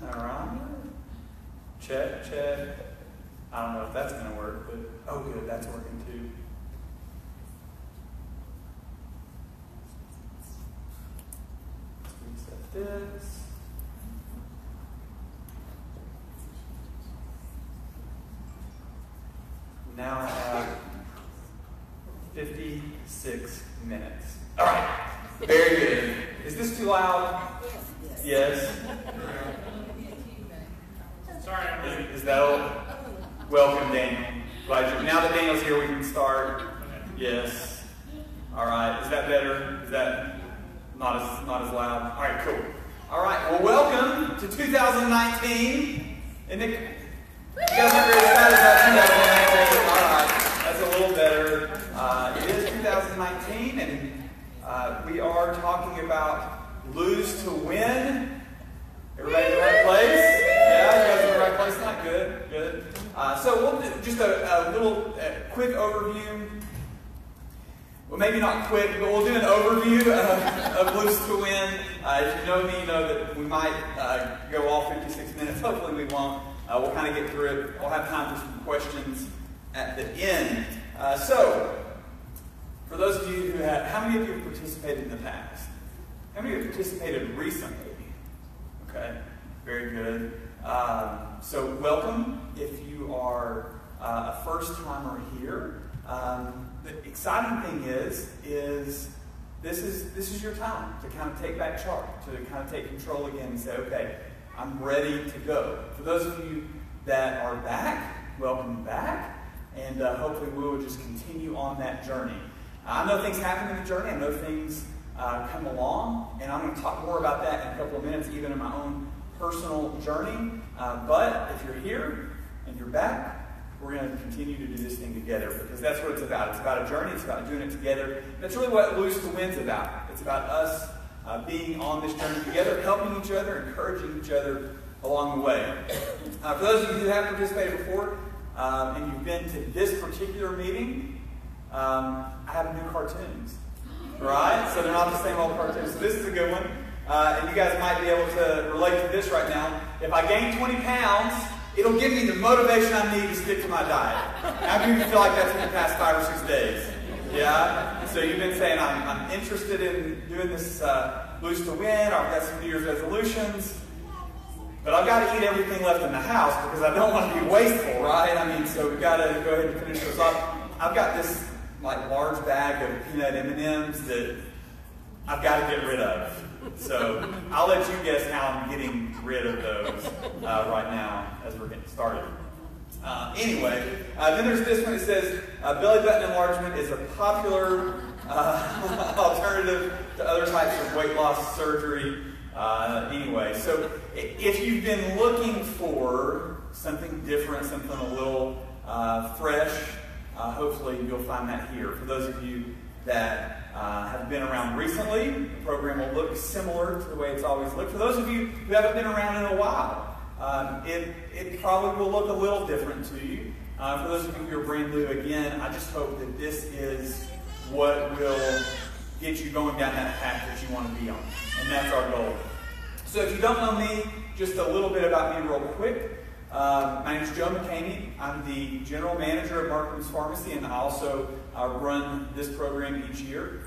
All right. Check, check. I don't know if that's going to work, but oh, good, that's working too. Let's reset this. Now I have 56 minutes. All right, very good. Is this too loud? Yes. Sorry, Is that all? Welcome, Daniel. Glad you. Now that Daniel's here, we can start. Yes. All right. Is that better? Is that not as loud? All right. Cool. All right. Well, welcome to 2019. And you guys are very excited about 2019. All right. That's a little better. It is 2019, and we are talking about lose to win. Everybody in the right place? Yeah, you guys in the right place? Not good. Good. So we'll do just a little quick overview. Well, maybe not quick, but we'll do an overview of lose to win. If you know me, you know that we might go all 56 minutes. Hopefully we won't. We'll kind of get through it. We'll have time for some questions at the end. So, for those of you who have, how many of you have participated in the past? How many have participated recently? Okay, very good. So welcome if you are a first-timer here. The exciting thing is this is your time to kind of take back charge, to kind of take control again and say, okay, I'm ready to go. For those of you that are back, welcome back, and hopefully we will just continue on that journey. I know things happen in the journey. I know things come along, and I'm going to talk more about that in a couple of minutes, even in my own personal journey. But if you're here and you're back, we're going to continue to do this thing together, because that's what it's about. It's about a journey. It's about doing it together. That's really what Lose to Win's about. It's about us being on this journey together, helping each other, encouraging each other along the way. For those of you who have participated before, and you've been to this particular meeting, I have new cartoons. Right? So they're not the same old cartoons. So this is a good one. And you guys might be able to relate to this right now. If I gain 20 pounds, it'll give me the motivation I need to stick to my diet. How many of you feel like that's in the past 5 or 6 days? Yeah? So you've been saying, I'm interested in doing this Lose to Win, or I've got some New Year's resolutions, but I've got to eat everything left in the house because I don't want to be wasteful, right? I mean, so we've got to go ahead and finish those off. I've got this large bag of peanut M&Ms that I've got to get rid of. So I'll let you guess how I'm getting rid of those right now as we're getting started. Anyway, then there's this one that says belly button enlargement is a popular alternative to other types of weight loss surgery. Anyway, so if you've been looking for something different, something a little fresh, hopefully you'll find that here. For those of you that have been around recently, the program will look similar to the way it's always looked. For those of you who haven't been around in a while, it probably will look a little different to you. For those of you who are brand new, again, I just hope that this is what will get you going down that path that you want to be on. And that's our goal. So if you don't know me, just a little bit about me real quick. My name is Joe McCamey. I'm the general manager of Markham's Pharmacy, and I also run this program each year.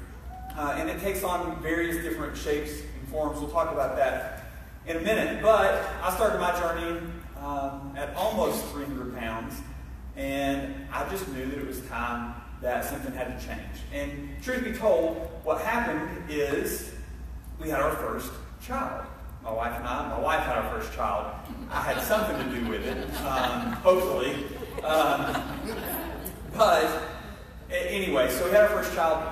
And it takes on various different shapes and forms. We'll talk about that in a minute. But I started my journey at almost 300 pounds, and I just knew that it was time that something had to change. And truth be told, what happened is we had our first child. My wife and I. My wife had our first child. I had something to do with it, hopefully. But anyway, so we had our first child,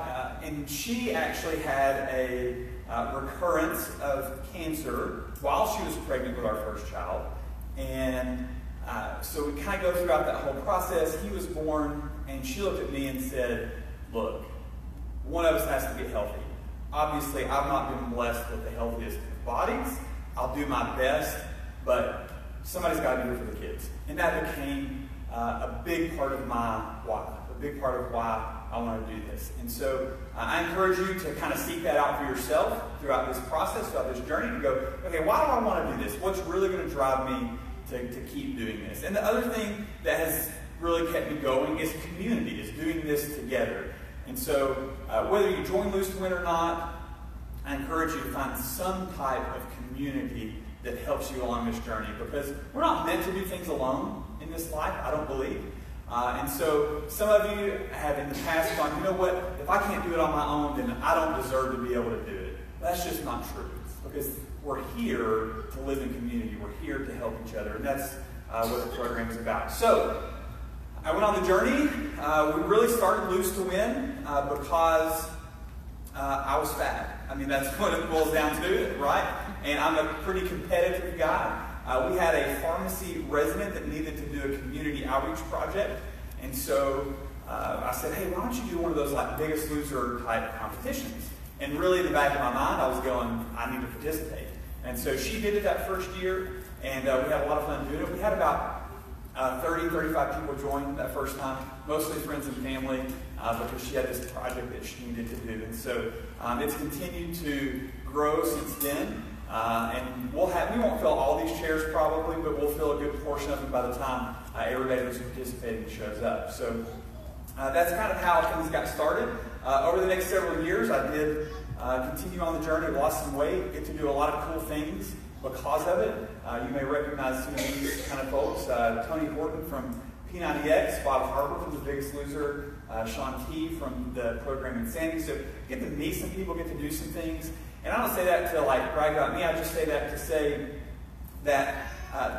and she actually had a recurrence of cancer while she was pregnant with our first child. And so we kind of go throughout that whole process. He was born, and she looked at me and said, look, one of us has to get healthy. Obviously, I've not been blessed with the healthiest of bodies. I'll do my best, but somebody's got to be here for the kids. And that became a big part of my why, a big part of why I want to do this. And so I encourage you to kind of seek that out for yourself throughout this process, throughout this journey, to go, okay, why do I want to do this? What's really going to drive me to keep doing this? And the other thing that has really kept me going is community, is doing this together. And so whether you join Loose to Win or not, I encourage you to find some type of community that helps you along this journey, because we're not meant to do things alone in this life, I don't believe. And so some of you have in the past gone, you know what, if I can't do it on my own, then I don't deserve to be able to do it. That's just not true, because we're here to live in community. We're here to help each other, and that's what the program is about. So I went on the journey. We really started Loose to Win because I was fat. I mean, that's what it boils down to, right? And I'm a pretty competitive guy. We had a pharmacy resident that needed to do a community outreach project. And so I said, hey, why don't you do one of those like Biggest Loser type competitions? And really in the back of my mind, I was going, I need to participate. And so she did it that first year, and we had a lot of fun doing it. We had about 30, 35 people join that first time, mostly friends and family, because she had this project that she needed to do. And so it's continued to grow since then. And we won't fill all these chairs probably, but we'll fill a good portion of them by the time everybody who's participating shows up. So that's kind of how things got started. Over the next several years, I did continue on the journey, lost some weight, get to do a lot of cool things because of it. You may recognize some of these kind of folks. Tony Horton from P90X, Bob Harper from The Biggest Loser, Sean Key from the program in Sandy. So get to meet some people, get to do some things. And I don't say that to like brag about me, I just say that to say that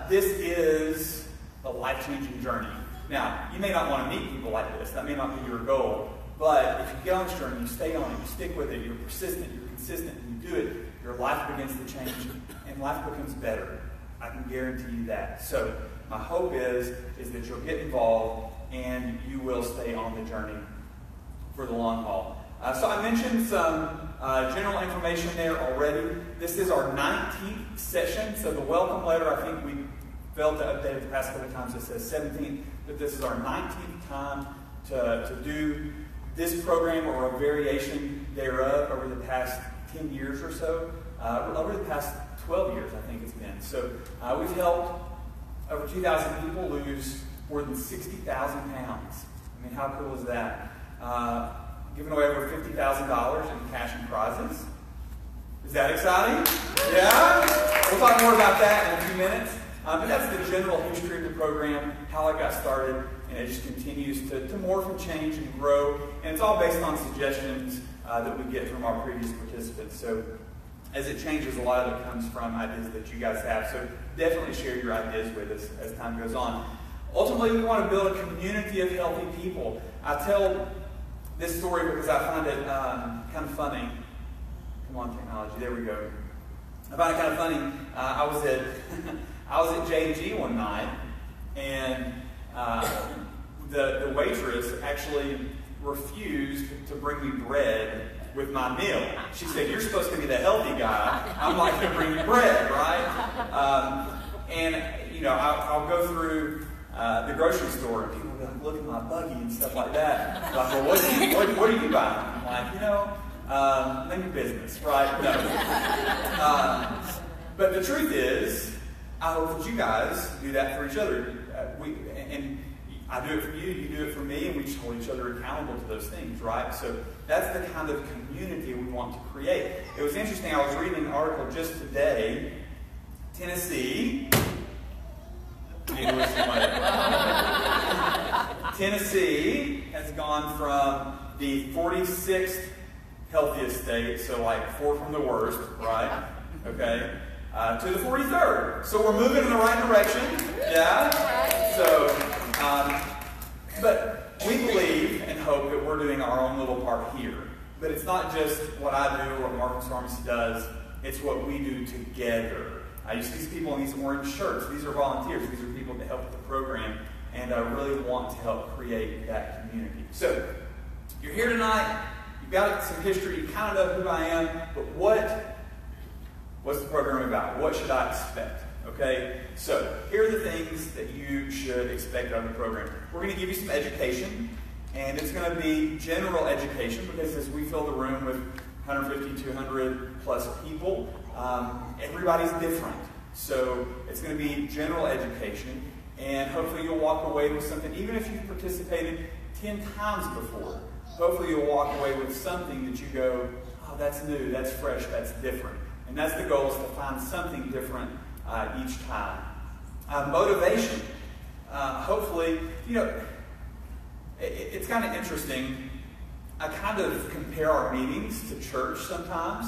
this is a life-changing journey. Now, you may not want to meet people like this, that may not be your goal, but if you get on this journey, you stay on it, you stick with it, you're persistent, you're consistent, and you do it, your life begins to change, and life becomes better. I can guarantee you that. So my hope is that you'll get involved, and you will stay on the journey for the long haul. So I mentioned some general information there already. This is our 19th session, so the welcome letter, I think we failed to update it the past couple of times. It says 17th, but this is our 19th time to do this program or a variation thereof over the past 10 years or so. Over the past 12 years, I think it's been. So we've helped over 2,000 people lose more than 60,000 pounds. I mean, how cool is that? Giving away over $50,000 in cash and prizes. Is that exciting? Yeah? We'll talk more about that in a few minutes. But that's the general history of the program, how it got started, and it just continues to morph and change and grow. And it's all based on suggestions that we get from our previous participants. So as it changes, a lot of it comes from ideas that you guys have. So definitely share your ideas with us as time goes on. Ultimately, we want to build a community of healthy people. I tell this story because I find it kind of funny. Come on, technology. There we go. I find it kind of funny. I was at J&G one night, and the waitress actually refused to bring me bread with my meal. She said, "You're supposed to be the healthy guy. I'm not going to bring you bread, right?" And you know, I'll go through the grocery store, and people will be like, look at my buggy and stuff like that. I'm like, well, what are you buying? I'm like, you know, name your business, right? No. But the truth is, I hope that you guys do that for each other. And I do it for you, you do it for me, and we just hold each other accountable to those things, right? So that's the kind of community we want to create. It was interesting, I was reading an article just today. Tennessee has gone from the 46th healthiest state, so like 4 from the worst, right? Okay, to the 43rd. So we're moving in the right direction, yeah? So, but we believe and hope that we're doing our own little part here. But it's not just what I do or what Markham's Pharmacy does, it's what we do together. You see these people in these orange shirts. These are volunteers. These are people that help with the program and really want to help create that community. So, you're here tonight. You've got some history. You kind of know who I am. But what's the program about? What should I expect? Okay? So, here are the things that you should expect out of the program. We're going to give you some education. And it's going to be general education because as we fill the room with 150, 200 plus people, everybody's different. So it's going to be general education, and hopefully you'll walk away with something, even if you've participated 10 times before. Hopefully you'll walk away with something that you go, oh, that's new, that's fresh, that's different. And that's the goal, is to find something different each time. Motivation. Hopefully, it's kind of interesting. I kind of compare our meetings to church sometimes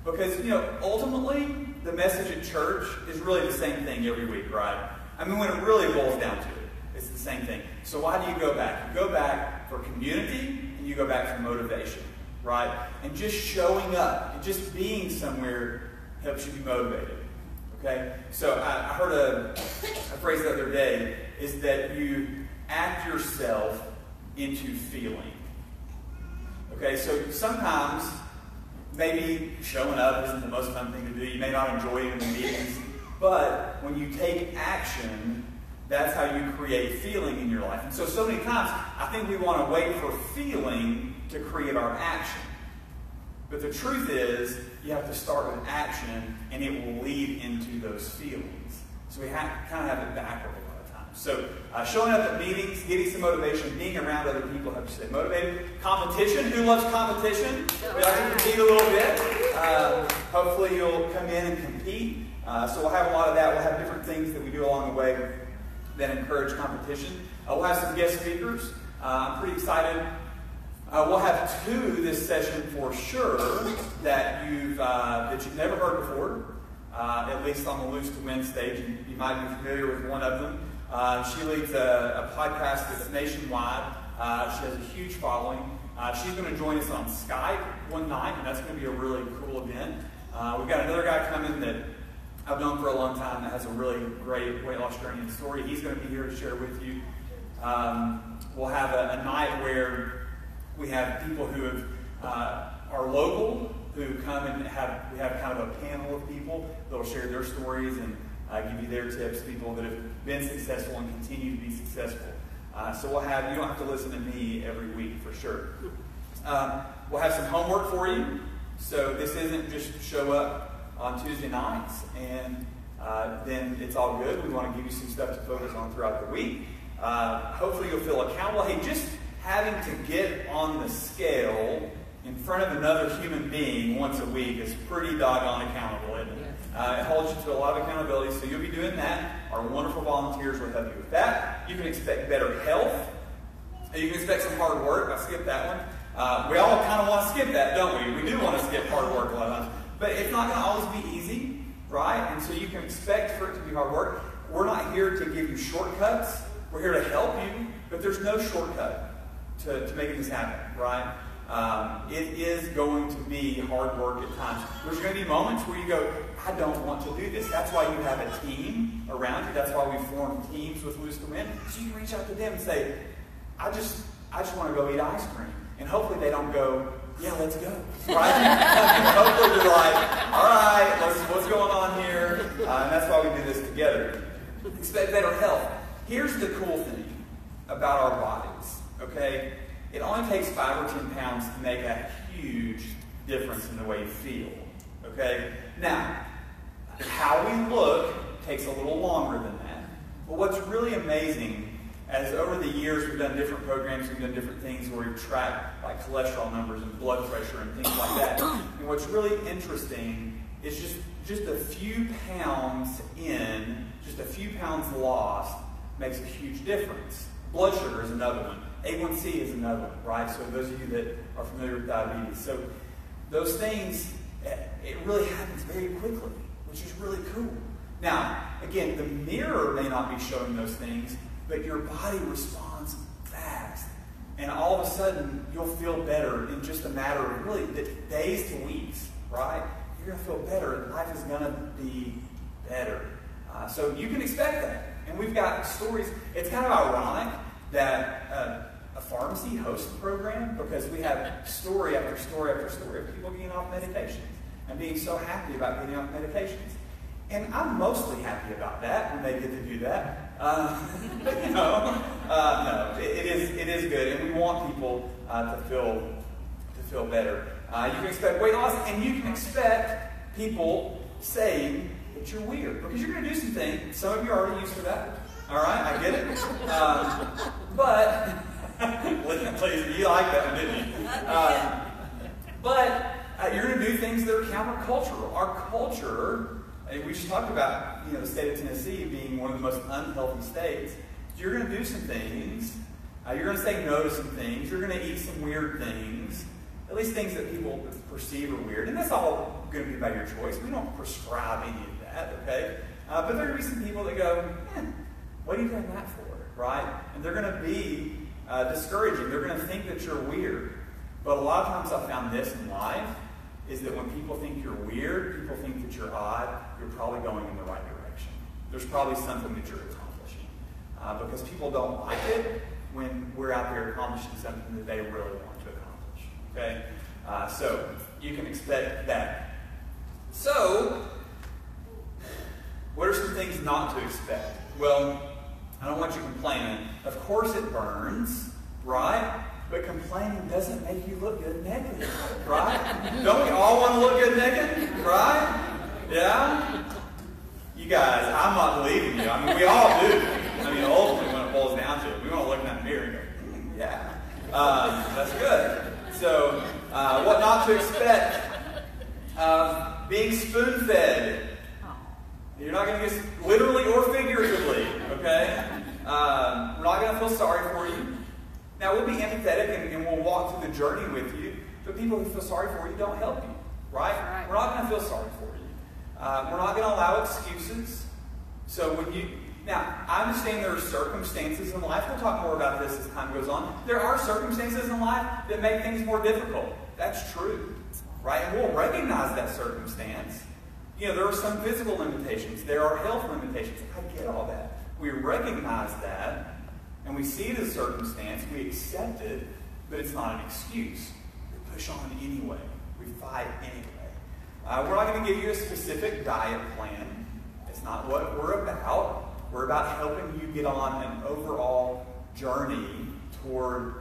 because, ultimately, the message at church is really the same thing every week, right? I mean, when it really boils down to it, it's the same thing. So why do you go back? You go back for community and you go back for motivation, right? And just showing up and just being somewhere helps you be motivated, okay? So I heard a phrase the other day, is that you act yourself into feeling. Okay, so sometimes maybe showing up isn't the most fun thing to do. You may not enjoy it in the meetings, but when you take action, that's how you create feeling in your life. And so many times, I think we want to wait for feeling to create our action. But the truth is, you have to start with action, and it will lead into those feelings. So we kind of have it backward a lot of times. So showing up at meetings, getting some motivation, being around other people helps you stay motivated. Competition. Who loves competition? We like to compete a little bit. Hopefully you'll come in and compete. So we'll have a lot of that. We'll have different things that we do along the way that encourage competition. We'll have some guest speakers. I'm pretty excited. We'll have 2 this session for sure that you've never heard before, at least on the Loose to Win stage, and you might be familiar with one of them. She leads a podcast that's nationwide. She has a huge following. She's going to join us on Skype one night, and that's going to be a really cool event. We've got another guy coming that I've known for a long time that has a really great weight loss journey and story. He's going to be here to share with you. We'll have a night where we have people who are local, who come and we have kind of a panel of people that will share their stories and give you their tips, people that have been successful and continue to be successful. So you don't have to listen to me every week for sure. We'll have some homework for you. So this isn't just show up on Tuesday nights and then it's all good. We want to give you some stuff to focus on throughout the week. Hopefully you'll feel accountable. Hey, just having to get on the scale in front of another human being once a week is pretty doggone accountable, isn't it? It holds you to a lot of accountability, so you'll be doing that. Our wonderful volunteers will help you with that. You can expect better health. You can expect some hard work. I skipped that one. We all kind of want to skip that, don't we? We do want to skip hard work a lot of times. But it's not going to always be easy, right? And so you can expect for it to be hard work. We're not here to give you shortcuts. We're here to help you, but there's no shortcut to making this happen, right? It is going to be hard work at times. There's going to be moments where you go, I don't want to do this. That's why you have a team around you. That's why we form teams with Loose to Win. So you can reach out to them and say, I just want to go eat ice cream. And hopefully they don't go, yeah, let's go. Right? Hopefully they're like, all right, what's going on here? And that's why we do this together. Expect better health. Here's the cool thing about our bodies, okay? It only takes 5 or 10 pounds to make a huge difference in the way you feel, okay? Now, how we look takes a little longer than that. But what's really amazing, as over the years we've done different programs, we've done different things where we track like cholesterol numbers and blood pressure and things like that. And what's really interesting is just a few pounds in, just a few pounds lost makes a huge difference. Blood sugar is another one. A1C is another one, right? So those of you that are familiar with diabetes. So those things, it really happens very quickly, which is really cool. Now, again, the mirror may not be showing those things, but your body responds fast. And all of a sudden, you'll feel better in just a matter of really days to weeks, right? You're going to feel better, and life is going to be better. So you can expect that. And we've got stories. It's kind of ironic that a pharmacy hosts the program because we have story after story after story of people getting off medications and being so happy about getting off medications. And I'm mostly happy about that when they get to do that. No, it is good, and we want people to feel better. You can expect weight loss, and you can expect people saying that you're weird, because you're going to do some things. Some of you are already used to that. All right, I get it. But please, you like that one, didn't you? But you're going to do things that are countercultural. Our culture, and we just talked about, the state of Tennessee being one of the most unhealthy states. You're going to do some things. You're going to say no to some things. You're going to eat some weird things. At least things that people perceive are weird. And that's all going to be by your choice. We don't prescribe any of that, okay? But there are going to be some people that go, what are you doing that for, right? And they're going to be discouraging. They're going to think that you're weird. But a lot of times I've found this in life, is that when people think you're weird, people think that you're odd, you're probably going in the right direction. There's probably something that you're accomplishing. Because people don't like it when we're out there accomplishing something that they really want to accomplish. Okay? So you can expect that. So, what are some things not to expect? Well, I don't want you complaining. Of course it burns, right? But complaining doesn't make you look good naked, right? Don't we all want to look good naked, right? Yeah? You guys, I'm not believing you. I mean, we all do. I mean, ultimately, when it boils down to it, we want to look in that mirror and go, yeah. That's good. So, what not to expect? Being spoon-fed. You're not going to get literally or figuratively, okay? We're not going to feel sorry for you. Now, we'll be empathetic and we'll walk through the journey with you, but people who feel sorry for you don't help you, right? We're not going to feel sorry for you. We're not going to allow excuses. So now, I understand there are circumstances in life. We'll talk more about this as time goes on. There are circumstances in life that make things more difficult. That's true, right? And we'll recognize that circumstance. There are some physical limitations. There are health limitations. I get all that. We recognize that. And we see the circumstance, we accept it, but it's not an excuse. We push on anyway. We fight anyway. We're not going to give you a specific diet plan. It's not what we're about. We're about helping you get on an overall journey toward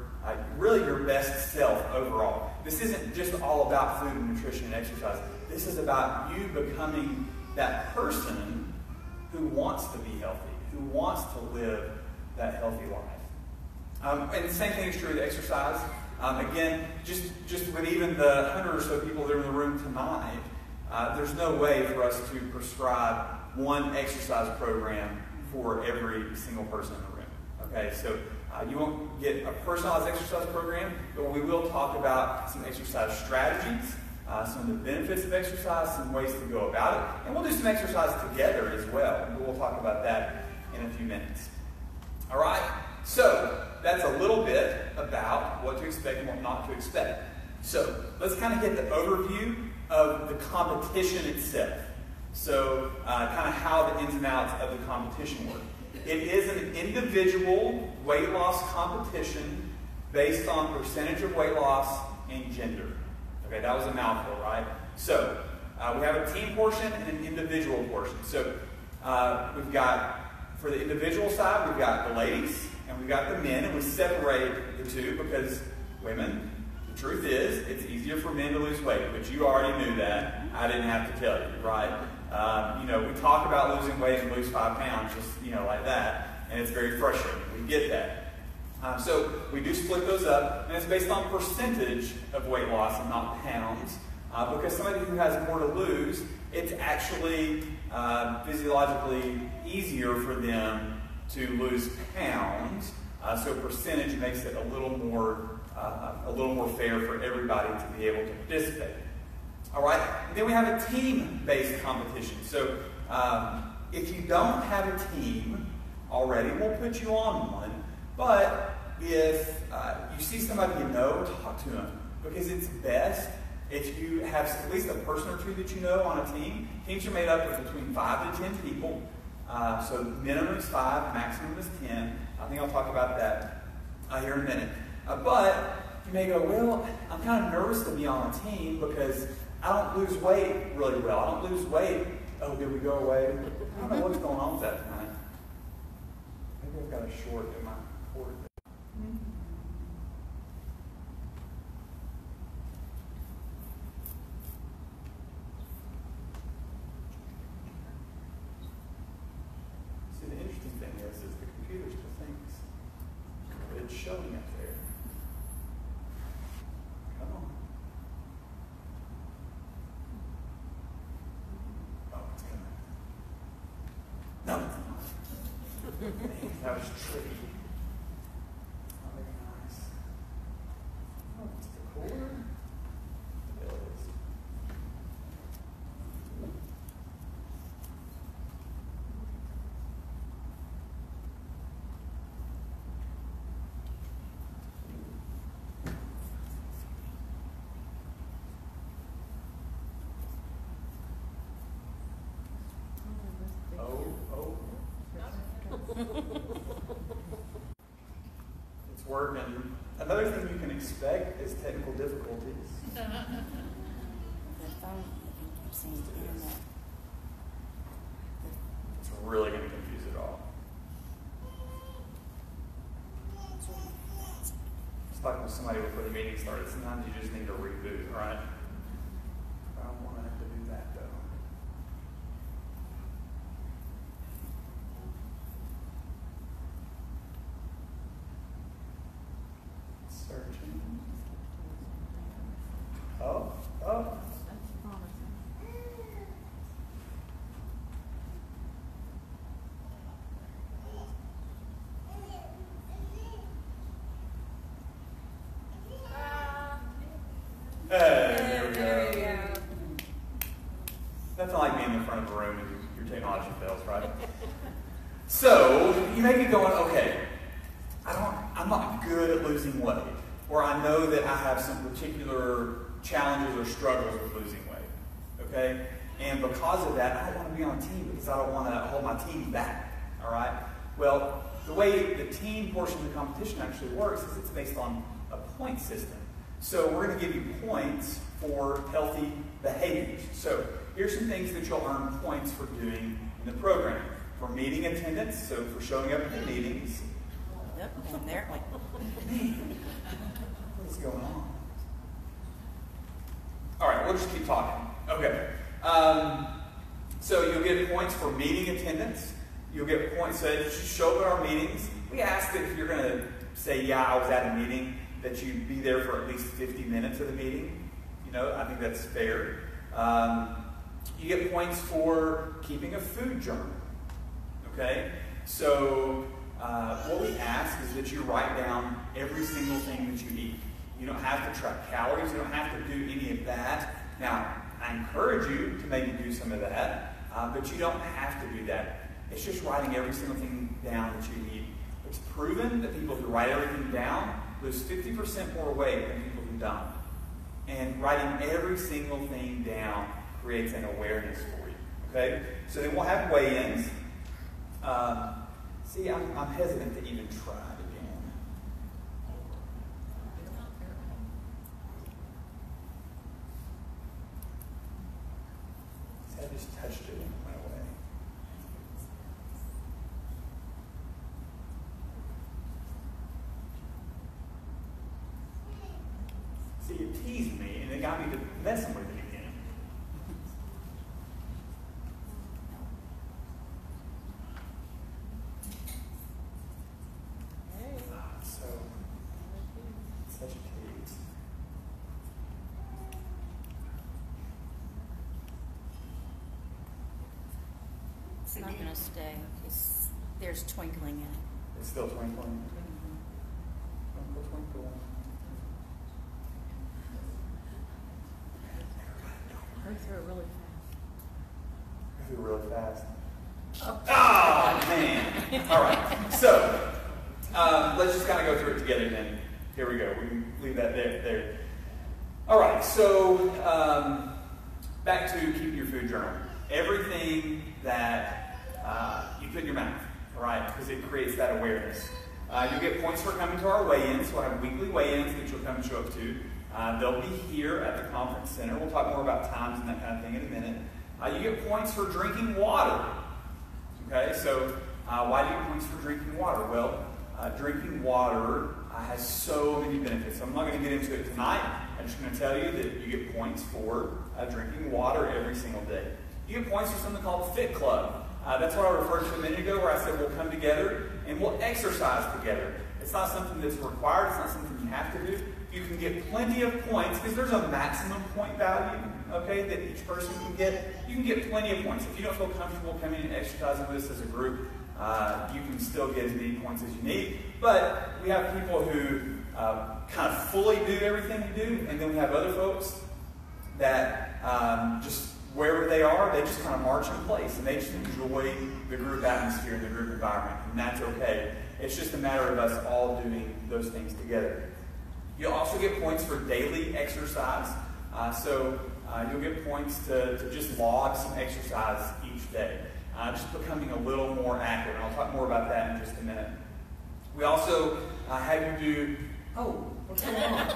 really your best self overall. This isn't just all about food and nutrition and exercise. This is about you becoming that person who wants to be healthy, who wants to live that healthy life. And the same thing is true with exercise. Again, just with even the 100 or so people that are in the room tonight, there's no way for us to prescribe one exercise program for every single person in the room. Okay, so you won't get a personalized exercise program, but we will talk about some exercise strategies, some of the benefits of exercise, some ways to go about it, and we'll do some exercise together as well. And we'll talk about that in a few minutes. All right, so that's a little bit about what to expect and what not to expect. So let's kind of get the overview of the competition itself. So kind of how the ins and outs of the competition work. It is an individual weight loss competition based on percentage of weight loss and gender. Okay, that was a mouthful, right? So we have a team portion and an individual portion. So we've got, for the individual side, we've got the ladies and we've got the men, and we separate the two because women, the truth is, it's easier for men to lose weight, but you already knew that. I didn't have to tell you, right? We talk about losing weight and lose 5 pounds just, like that, and it's very frustrating. We get that. So we do split those up, and it's based on percentage of weight loss and not pounds, because somebody who has more to lose, it's actually physiologically easier for them to lose pounds, so percentage makes it a little more fair for everybody to be able to participate. All right, and then we have a team-based competition. So if you don't have a team already, we'll put you on one. But if you see somebody you know, talk to them, because it's best if you have at least a person or two that you know on a team. Teams are made up of between 5 to 10 people. So minimum is 5, maximum is 10. I think I'll talk about that here in a minute. But you may go, well, I'm kind of nervous to be on a team because I don't lose weight really well. I don't lose weight Oh, did we go away? I don't know what's going on with that tonight. Maybe I've got a short in my cord. See, the interesting thing is the computer still thinks it's showing up there. Come on. Oh, it's coming. No, it's not. That was tricky. Not very nice. Oh, it's the cord. There it is. It's working. Another thing you can expect is technical difficulties. The phone keeps saying internet. It's really going to confuse it all. It's like when somebody before the meeting started, sometimes you just need to reboot, right? I don't want to have to do that though. Searching. Oh. Hey, there we go. Nothing like being in the front of a room and your technology fails, right? So, you may be going, okay, I'm not good at losing weight, or I know that I have some particular challenges or struggles with losing weight, okay? And because of that, I don't want to be on a team because I don't want to hold my team back, all right? Well, the way the team portion of the competition actually works is it's based on a point system. So we're going to give you points for healthy behaviors. So here's some things that you'll earn points for doing in the program. For meeting attendance, so for showing up at the meetings. Yep, and there, like, What's going on? All right, we'll just keep talking. Okay. So you'll get points for meeting attendance. You'll get points, so if you show up at our meetings, we ask that if you're going to say, yeah, I was at a meeting, that you be there for at least 50 minutes of the meeting. You know, I think that's fair. You get points for keeping a food journal. Okay? So what we ask is that you write down every single thing that you eat. You don't have to track calories. You don't have to do any of that. Now, I encourage you to maybe do some of that, but you don't have to do that. It's just writing every single thing down that you eat. It's proven that people who write everything down lose 50% more weight than people who don't. And writing every single thing down creates an awareness for you. Okay? So then we'll have weigh-ins. See, I'm hesitant to even try it again. See, I just touched it and it went away. See, it teased me and it got me to messing with it again. Such a tease. it's not going to stay. There's twinkling in it. It's still twinkling. Twinkle, twinkle. Go through it really fast. Go through really fast. Oh, man. All right. So, let's just kind of go through it together then. Here we go. We can leave that there. All right. So, back to keeping your food journal. Everything that you put in your mouth, all right, because it creates that awareness. You'll get points for coming to our weigh-ins. We'll have weekly weigh-ins that you'll come and show up to. They'll be here at the conference center. We'll talk more about times and that kind of thing in a minute. You get points for drinking water. Okay, so why do you get points for drinking water? Well, drinking water has so many benefits. I'm not going to get into it tonight. I'm just going to tell you that you get points for drinking water every single day. You get points for something called the Fit Club. That's what I referred to a minute ago, where I said we'll come together and we'll exercise together. It's not something that's required. It's not something you have to do. You can get plenty of points because there's a maximum point value, okay, that each person can get. You can get plenty of points. If you don't feel comfortable coming and exercising with us as a group, you can still get as many points as you need. But we have people who kind of fully do everything you do, and then we have other folks that just wherever they are, they just kind of march in place, and they just enjoy the group atmosphere and the group environment, and that's okay. It's just a matter of us all doing those things together. You'll also get points for daily exercise. So you'll get points to just log some exercise each day. Just becoming a little more active. And I'll talk more about that in just a minute. We also have you do... Oh, what's going on?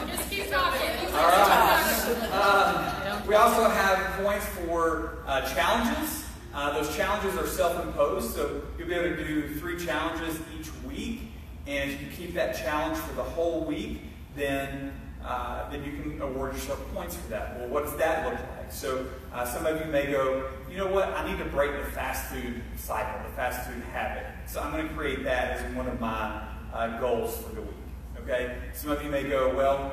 just keep talking. All right. We also have points for challenges. Those challenges are self-imposed, so you'll be able to do 3 challenges each week. And if you keep that challenge for the whole week, then you can award yourself points for that. Well, what does that look like? So some of you may go, you know what, I need to break the fast food cycle, the fast food habit. So I'm going to create that as one of my goals for the week. Okay? Some of you may go, well,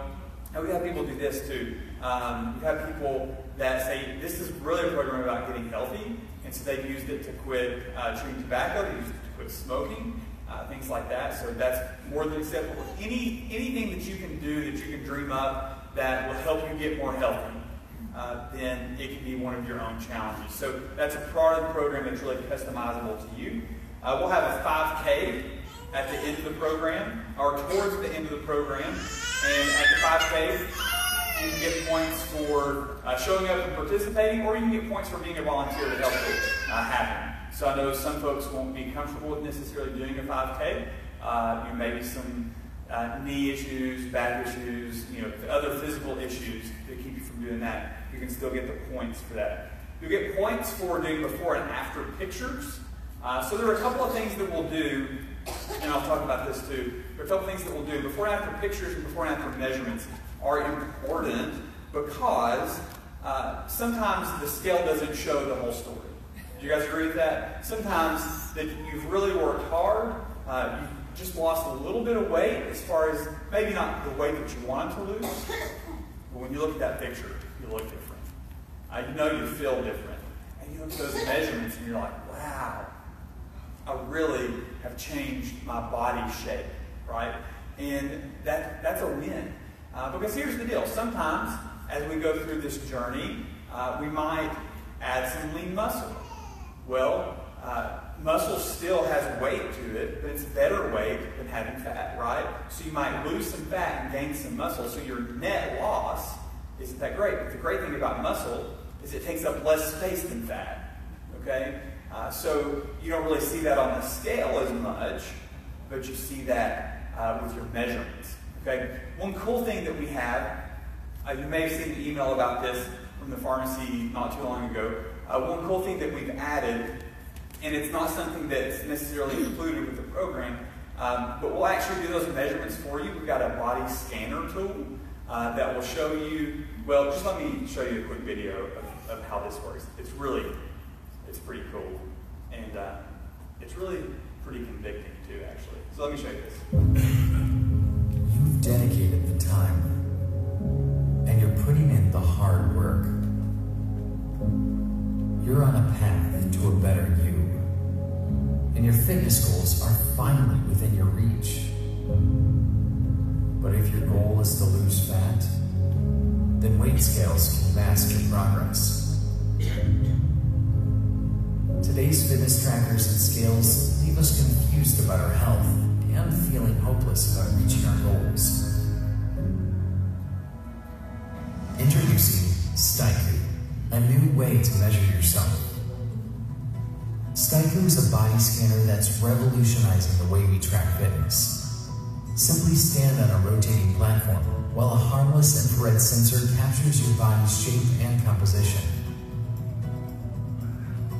we have people do this too. We have people that say, this is really a program about getting healthy, and so they've used it to quit chewing tobacco, they used it to quit smoking. Things like that, so that's more than acceptable. Anything that you can do, that you can dream up, that will help you get more healthy, then it can be one of your own challenges. So that's a part of the program that's really customizable to you. We'll have a 5K at the end of the program, or towards the end of the program, and at the 5K, you can get points for showing up and participating, or you can get points for being a volunteer to help it happen. So I know some folks won't be comfortable with necessarily doing a 5K. Maybe some knee issues, back issues, other physical issues that keep you from doing that. You can still get the points for that. You'll get points for doing before and after pictures. So there are a couple of things that we'll do, and I'll talk about this too. There are a couple of things that we'll do. Before and after pictures and before and after measurements are important because sometimes the scale doesn't show the whole story. Do you guys agree with that? Sometimes that you've really worked hard, you've just lost a little bit of weight as far as maybe not the weight that you wanted to lose, but when you look at that picture, you look different. You feel different. And you look at those measurements and you're like, wow, I really have changed my body shape, right? And that's a win. Because here's the deal. Sometimes as we go through this journey, we might add some lean muscle. Well, muscle still has weight to it, but it's better weight than having fat, right? So you might lose some fat and gain some muscle, so your net loss isn't that great. But the great thing about muscle is it takes up less space than fat, okay? So you don't really see that on the scale as much, but you see that with your measurements, okay? One cool thing that we have, you may have seen the email about this from the pharmacy not too long ago. One cool thing that we've added, and it's not something that's necessarily included with the program, but we'll actually do those measurements for you. We've got a body scanner tool that will show you, well, just let me show you a quick video of how this works. It's pretty cool, and it's really pretty convicting too, actually. So let me show you this. You've dedicated the time, and you're putting in the hard work. You're on a path to a better you, and your fitness goals are finally within your reach. But if your goal is to lose fat, then weight scales can mask your progress. Today's fitness trackers and scales leave us confused about our health and feeling hopeless about reaching our goals. Introducing Staiku, a new way to measure yourself. Staiku is a body scanner that's revolutionizing the way we track fitness. Simply stand on a rotating platform while a harmless infrared sensor captures your body's shape and composition.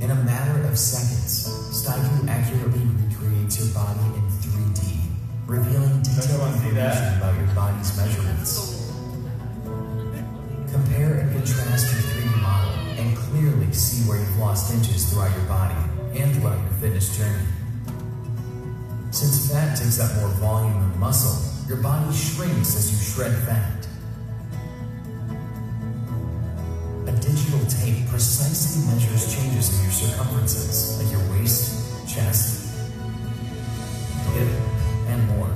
In a matter of seconds, Staiku accurately recreates your body in 3D, revealing detailed information about your body's measurements. Compare and contrast your 3D model and clearly see where you've lost inches throughout your body and throughout your fitness journey. Since fat takes up more volume than muscle, your body shrinks as you shred fat. A digital tape precisely measures changes in your circumferences, like your waist, chest, hip, and more.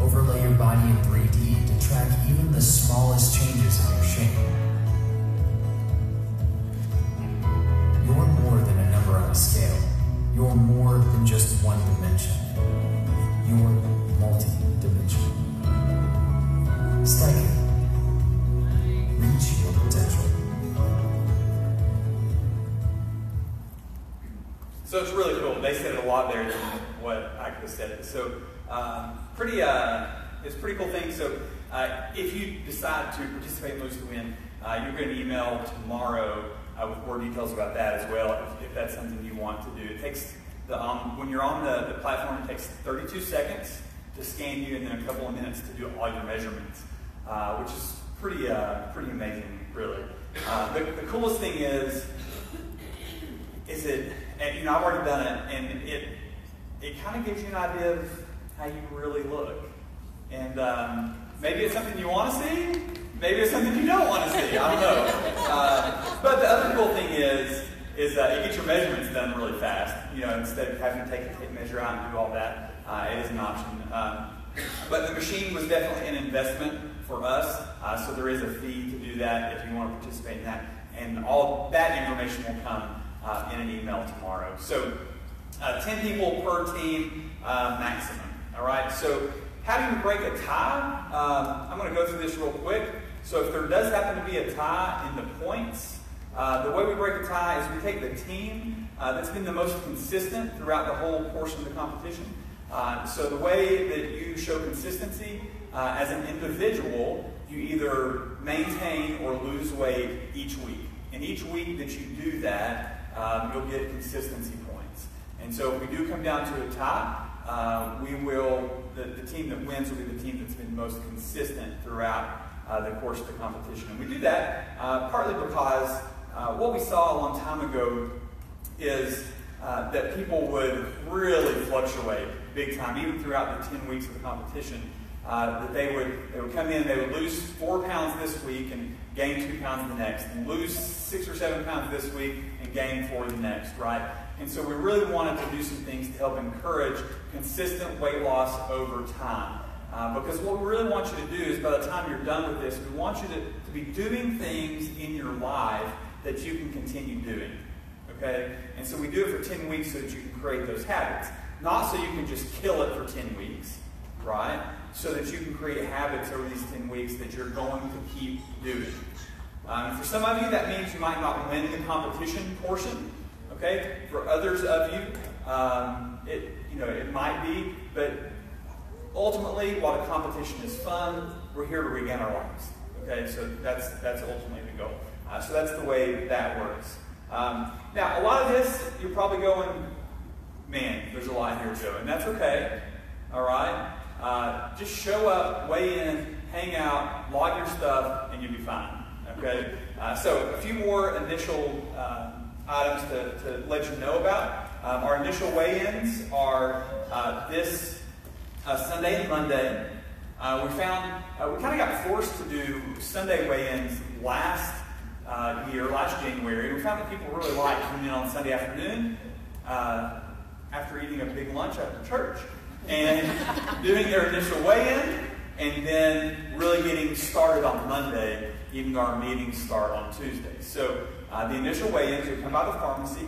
Overlay your body in 3D to track even the smallest changes in your shape. You're more than a number on a scale. You're more than just one dimension. You're multi-dimensional. Staiku. Reach your potential. So it's really cool. They said it a lot there than what I could have said it. So it's a pretty cool thing. So if you decide to participate in Lose to Win, you're going to email tomorrow with more details about that as well, if that's something you want to do. It takes, when you're on the platform, it takes 32 seconds to scan you and then a couple of minutes to do all your measurements, which is pretty amazing, really. The coolest thing is it, and, you know, I've already done it, and it kind of gives you an idea of how you really look. And maybe it's something you want to see, maybe it's something you don't want to see, I don't know. But the other cool thing is you get your measurements done really fast. You know, instead of having to take a tape measure out and do all that, it is an option. But the machine was definitely an investment for us, so there is a fee to do that if you want to participate in that. And all that information will come in an email tomorrow. So 10 people per team maximum. All right, so how do you break a tie? I'm going to go through this real quick. So if there does happen to be a tie in the points, the way we break a tie is we take the team that's been the most consistent throughout the whole portion of the competition. So the way that you show consistency as an individual, you either maintain or lose weight each week. And each week that you do that, you'll get consistency points. And so if we do come down to a tie, the team that wins will be the team that's been most consistent throughout the course of the competition. And we do that partly because what we saw a long time ago is that people would really fluctuate big time, even throughout the 10 weeks of the competition. That they would come in, they would lose 4 pounds this week and gain 2 pounds the next, and lose 6 or 7 pounds this week and gain 4 the next, right? And so we really wanted to do some things to help encourage consistent weight loss over time. Because what we really want you to do is, by the time you're done with this, we want you to be doing things in your life that you can continue doing. Okay? And so we do it for 10 weeks so that you can create those habits. Not so you can just kill it for 10 weeks, right? So that you can create habits over these 10 weeks that you're going to keep doing. For some of you, that means you might not win the competition portion. Okay? For others of you, it might be, but ultimately, while the competition is fun, we're here to regain our lives. Okay, so that's ultimately the goal. So that's the way that works. Now, a lot of this, you're probably going, man, there's a lot here, Joe, and that's okay. All right, just show up, weigh in, hang out, log your stuff, and you'll be fine. Okay, so a few more initial items to let you know about. Our initial weigh-ins are this Sunday and Monday. We kind of got forced to do Sunday weigh-ins last January. We found that people really liked coming in on Sunday afternoon after eating a big lunch after church and doing their initial weigh-in, and then really getting started on Monday, even though our meetings start on Tuesday. So the initial weigh-ins would come by the pharmacy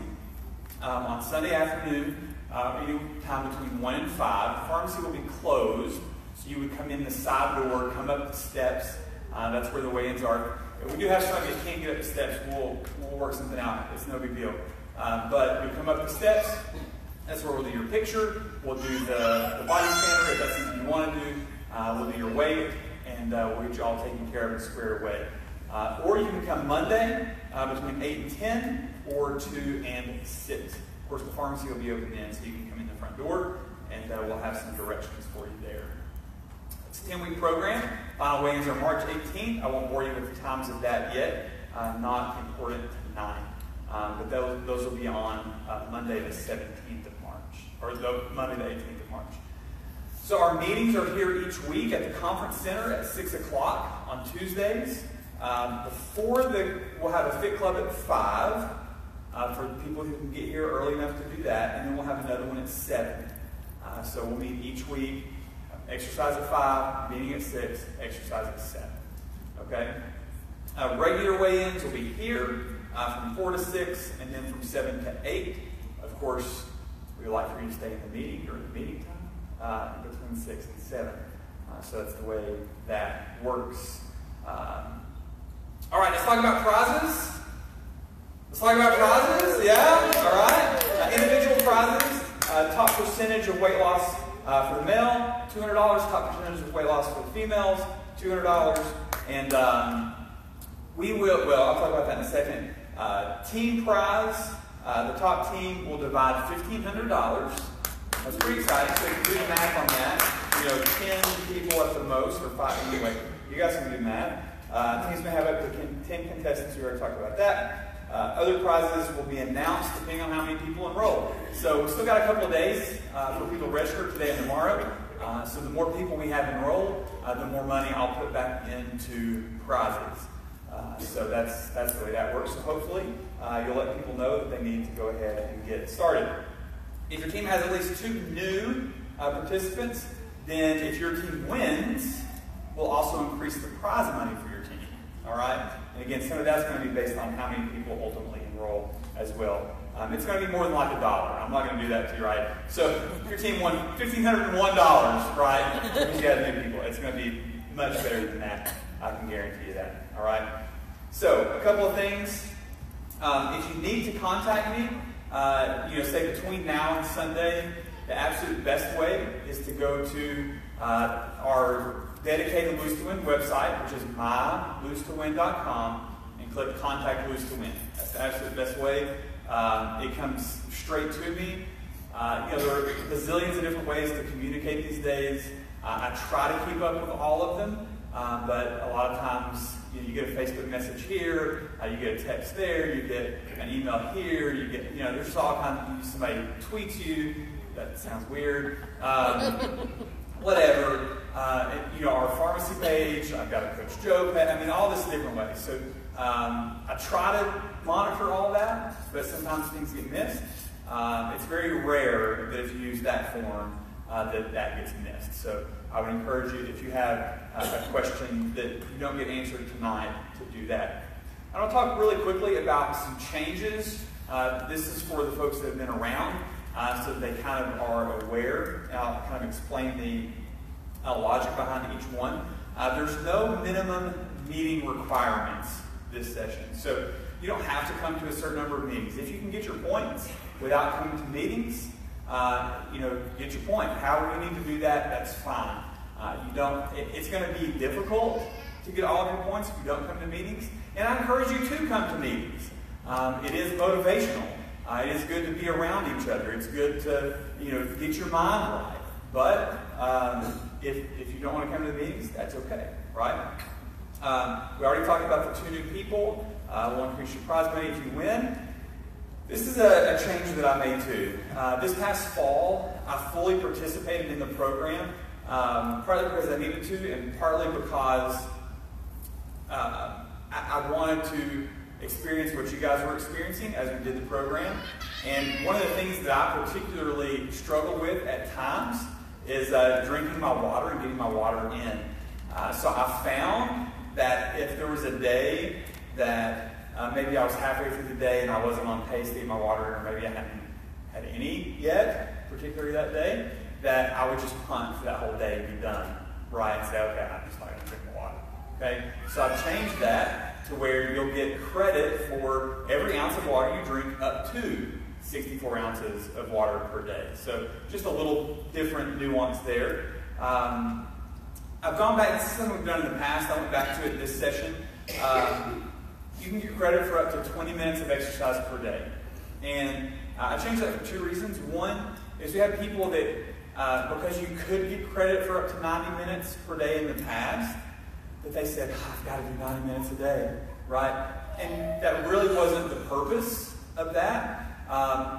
on Sunday afternoon, any time between 1 and 5. The pharmacy will be closed, so you would come in the side door, come up the steps. That's where the weigh-ins are. If we do have somebody that can't get up the steps, we'll work something out. It's no big deal. But you come up the steps, That's where we'll do your picture, we'll do the body scanner if that's something you want to do, we'll do your weight, and we'll get you all taken care of and squared away. Or you can come Monday between 8 and 10, or 2 and 6. Of course, the pharmacy will be open then, so you can come in the front door, and we'll have some directions for you there. It's a 10-week program. Final weigh-ins are March 18th. I won't bore you with the times of that yet. Not important tonight. But those will be on Monday the 17th of March, or Monday the 18th of March. So our meetings are here each week at the conference center at 6 o'clock on Tuesdays. We'll have a fit club at 5 for people who can get here early enough to do that, and then we'll have another one at 7. So we'll meet each week, exercise at 5, meeting at 6, exercise at 7. Okay? Regular weigh-ins will be here from 4 to 6, and then from 7 to 8. Of course, we would like for you to stay in the meeting during the meeting time between 6 and 7. So that's the way that works. All right, let's talk about prizes. Yeah? All right. Individual prizes. Top percentage of weight loss for the male, $200. Top percentage of weight loss for the females, $200. And I'll talk about that in a second. Team prize, the top team will divide $1,500. That's pretty exciting. So you can do the math on that. 10 people at the most, or 5. Anyway, you guys can do math. Teams may have up to 10 contestants. We already talked about that. Other prizes will be announced depending on how many people enroll. So we've still got a couple of days for people to register today and tomorrow. So the more people we have enrolled, the more money I'll put back into prizes. So that's the way that works. So hopefully you'll let people know that they need to go ahead and get started. If your team has at least 2 new participants, then if your team wins, we'll also increase the prize money for your team. All right? And again, some of that's going to be based on how many people ultimately enroll as well. It's going to be more than like $1. I'm not going to do that to you, right? So if your team won $1,501, right? Because you had new people, it's going to be much better than that. I can guarantee you that. All right? So a couple of things. If you need to contact me, say between now and Sunday, the absolute best way is to go to our dedicated Lose to Win website, which is mylose2win.com, and click Contact Lose to Win. That's the absolute best way. It comes straight to me. There are bazillions of different ways to communicate these days. I try to keep up with all of them, but a lot of times you get a Facebook message here, you get a text there, you get an email here, you get, there's just all kinds of, somebody tweets you. That sounds weird. Whatever. Our pharmacy page, I've got a Coach Joe page, all this different ways. So I try to monitor all that, but sometimes things get missed. It's very rare that if you use that form, that gets missed. So I would encourage you, if you have a question that you don't get answered tonight, to do that. I want to talk really quickly about some changes. This is for the folks that have been around. So they kind of are aware. I'll kind of explain the logic behind each one. There's no minimum meeting requirements this session. So you don't have to come to a certain number of meetings. If you can get your points without coming to meetings, get your point. However you need to do that, that's fine. It's going to be difficult to get all of your points if you don't come to meetings. And I encourage you to come to meetings. It is motivational. It is good to be around each other. It's good to, get your mind right. But if you don't want to come to the meetings, that's okay, right? We already talked about the 2 new people. We'll increase your prize money if you win. This is a change that I made too. This past fall, I fully participated in the program, partly because I needed to, and partly because I wanted to experience what you guys were experiencing as we did the program. And one of the things that I particularly struggle with at times is drinking my water and getting my water in. So I found that if there was a day that maybe I was halfway through the day and I wasn't on pace to get my water in, or maybe I hadn't had any yet, particularly that day, that I would just punt for that whole day and be done, right? And say, okay, I'm just not going to drink my water. Okay? So I've changed that to where you'll get credit for every ounce of water you drink up to 64 ounces of water per day. So just a little different nuance there. I've gone back, this is something we've done in the past, I went back to it this session. You can get credit for up to 20 minutes of exercise per day. And I changed that for two reasons. One is we have people that, because you could get credit for up to 90 minutes per day in the past, that they said, I've got to do 90 minutes a day, right? And that really wasn't the purpose of that.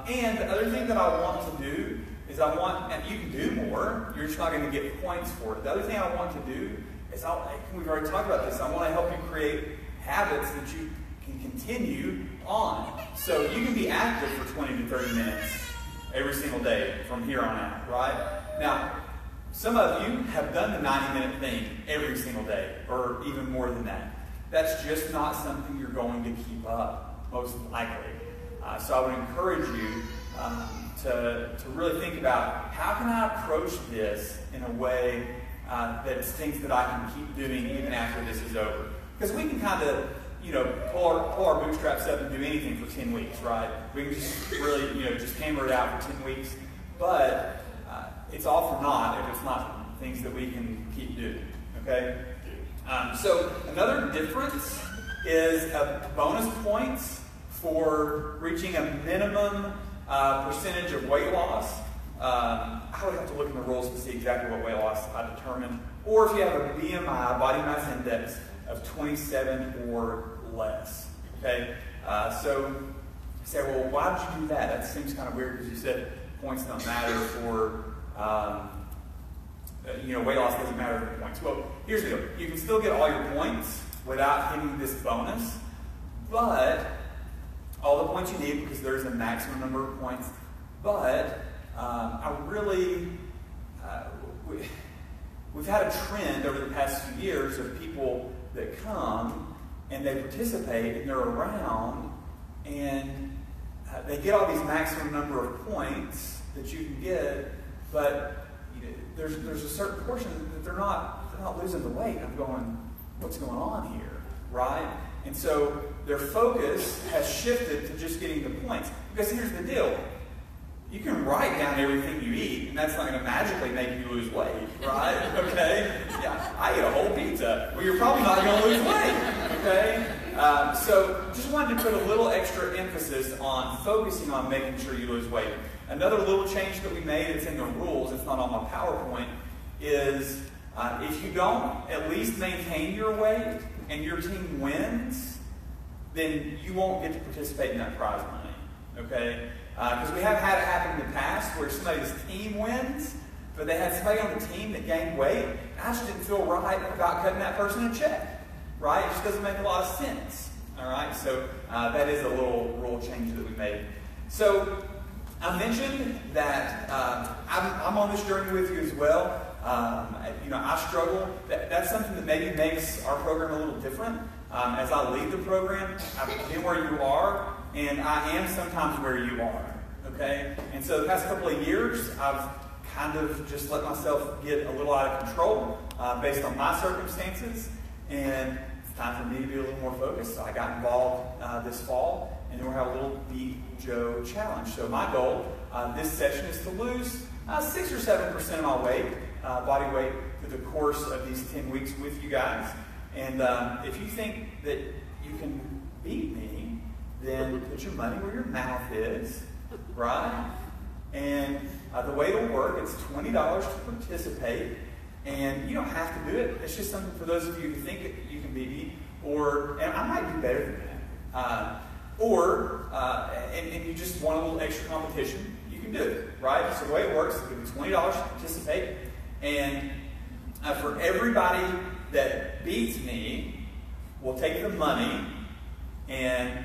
And the other thing that I want to do is and you can do more, you're just not going to get points for it. The other thing I want to do is, we've already talked about this, I want to help you create habits that you can continue on. So you can be active for 20 to 30 minutes every single day from here on out, right? Now, some of you have done the 90-minute thing every single day, or even more than that. That's just not something you're going to keep up, most likely. So I would encourage you to really think about, how can I approach this in a way that's things that I can keep doing even after this is over? Because we can kind of, pull our bootstraps up and do anything for 10 weeks, right? We can just really, just hammer it out for 10 weeks. But it's all for naught if it's not things that we can keep doing, okay? So another difference is bonus points for reaching a minimum percentage of weight loss. I would have to look in the rules to see exactly what weight loss I determined. Or if you have a BMI, body mass index, of 27 or less. Okay? So you say, well, why did you do that? That seems kind of weird because you said points don't matter for, weight loss doesn't matter for points. Well, here's the deal. You can still get all your points without hitting this bonus, but all the points you need, because there's a maximum number of points. But we've had a trend over the past few years of people that come and they participate and they're around and they get all these maximum number of points that you can get, but there's a certain portion that they're not losing the weight. I'm going, what's going on here, right? And so their focus has shifted to just getting the points. Because here's the deal. You can write down everything you eat, and that's not going to magically make you lose weight, right? Okay? Yeah, I eat a whole pizza. Well, you're probably not going to lose weight, okay? So just wanted to put a little extra emphasis on focusing on making sure you lose weight. Another little change that we made, it's in the rules, it's not on my PowerPoint, is if you don't at least maintain your weight and your team wins, then you won't get to participate in that prize money, okay? Because we have had it happen in the past where somebody's team wins, but they had somebody on the team that gained weight, and I just didn't feel right about cutting that person a check, right? It just doesn't make a lot of sense, all right? So that is a little rule change that we made. So I mentioned that I'm on this journey with you as well. I struggle. That's something that maybe makes our program a little different. As I lead the program, I've been where you are, and I am sometimes where you are, okay? And so the past couple of years, I've kind of just let myself get a little out of control based on my circumstances, and it's time for me to be a little more focused. So I got involved this fall, and then we're having a little Beat Joe challenge. So my goal this session is to lose 6 or 7% of my weight, body weight, through the course of these 10 weeks with you guys. And if you think that you can beat me, then put your money where your mouth is, right? And the way it'll work, it's $20 to participate. And you don't have to do it. It's just something for those of you who think that you can beat me, and I might do better than that. And you just want a little extra competition, you can do it, right? So the way it works is give you $20 to participate. And for everybody that beats me, we'll take the money and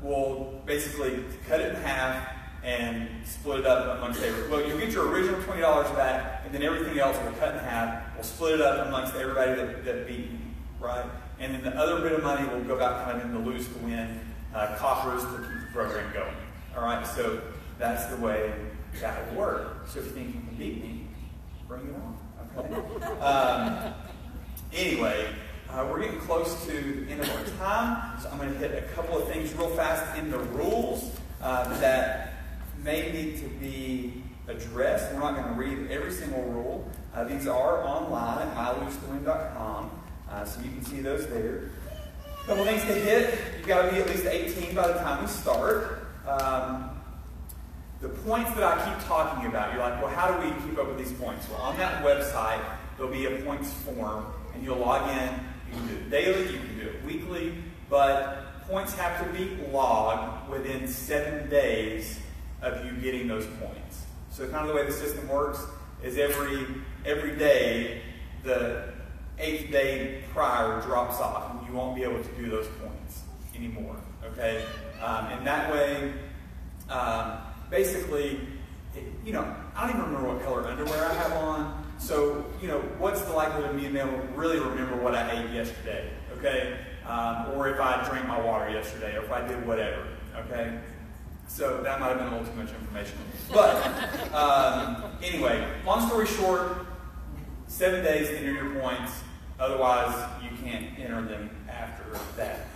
we'll basically cut it in half and split it up amongst everybody. Well, you'll get your original $20 back, and then everything else we'll cut in half. We'll split it up amongst everybody that beat me, right? And then the other bit of money will go back kind of in the lose to win coffers to keep the program going. All right, so that's the way that will work. So if you think you can beat me, bring it on. Okay. Anyway, we're getting close to the end of our time, so I'm going to hit a couple of things real fast in the rules. that may need to be addressed. We're not going to read every single rule. These are online at myloosetoWin.com, so you can see those there. A couple things to hit. You've got to be at least 18 by the time we start. The points that I keep talking about, you're like, well, how do we keep up with these points? Well, on that website, there'll be a points form, and you'll log in. You can do it daily, you can do it weekly, but points have to be logged within 7 days of you getting those points. So kind of the way the system works is every day, the 8th day prior drops off, and you won't be able to do those points anymore, okay? And that way, basically, I don't even remember what color underwear I have on, so, what's the likelihood of me being able to really remember what I ate yesterday, okay? Or if I drank my water yesterday, or if I did whatever, okay? So that might have been a little too much information. But anyway, long story short, 7 days to enter your points. Otherwise, you can't enter them after that.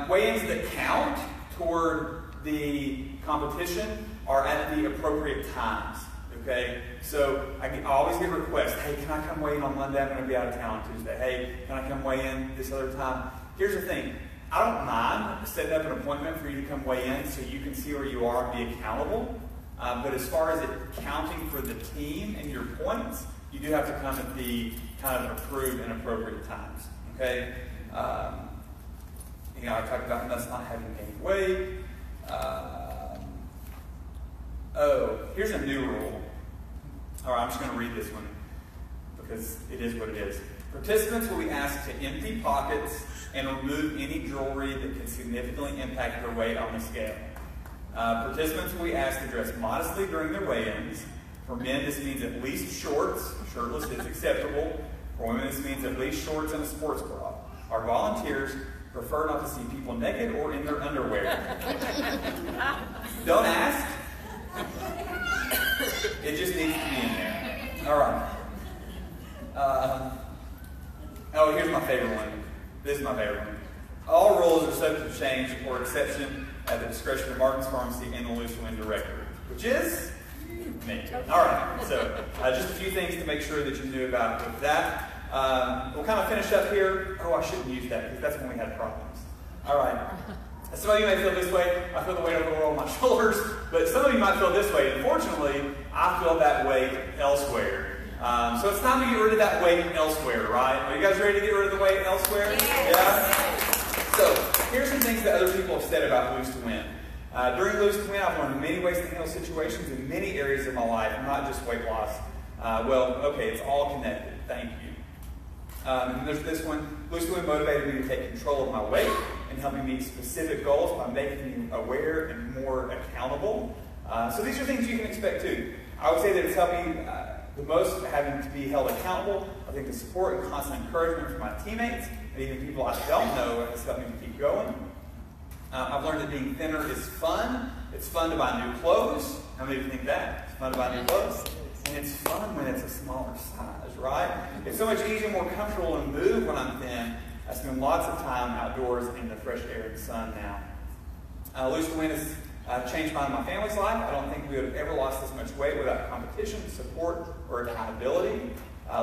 Weigh-ins that count toward the competition are at the appropriate times. Okay, so I always get requests. Hey, can I come weigh in on Monday? I'm going to be out of town on Tuesday. Hey, can I come weigh in this other time? Here's the thing. I don't mind setting up an appointment for you to come weigh in so you can see where you are and be accountable. But as far as it counting for the team and your points, you do have to come at the kind of approved and appropriate times. Okay? I talked about us not having gained weight. Here's a new rule. All right, I'm just going to read this one because it is what it is. Participants will be asked to empty pockets and remove any jewelry that can significantly impact their weight on the scale. Participants will be asked to dress modestly during their weigh-ins. For men, this means at least shorts. Shirtless is acceptable. For women, this means at least shorts and a sports bra. Our volunteers prefer not to see people naked or in their underwear. Don't ask. It just needs to be in there. All right. Here's my favorite one. This is my favorite one. All rules are subject to change or exception at the discretion of Martin's Pharmacy and the Loose Wind Director, which is me. All right. So just a few things to make sure that you knew about with that. We'll kind of finish up here. I shouldn't use that because that's when we had problems. All right. Some of you may feel this way. I feel the weight of the world on my shoulders, but some of you might feel this way. Unfortunately, I feel that weight elsewhere. So it's time to get rid of that weight elsewhere, right? Are you guys ready to get rid of the weight elsewhere? Yes. Yeah? So here's some things that other people have said about Lose to Win. During Lose to Win, I've learned many ways to handle situations in many areas of my life, not just weight loss. It's all connected. Thank you. And there's this one. Lose to Win motivated me to take control of my weight and help me meet specific goals by making me aware and more accountable. So these are things you can expect too. I would say that it's helped me the most having to be held accountable. I think the support and constant encouragement from my teammates and even people I don't know has helped me to keep going. I've learned that being thinner is fun. It's fun to buy new clothes. How many of you think that? It's fun to buy new clothes. And it's fun when it's a smaller size, right? It's so much easier, more comfortable to move when I'm thin. I spend lots of time outdoors in the fresh air and sun now. Lose to Win has changed mine and my family's life. I don't think we would have ever lost this much weight without competition, support, or accountability.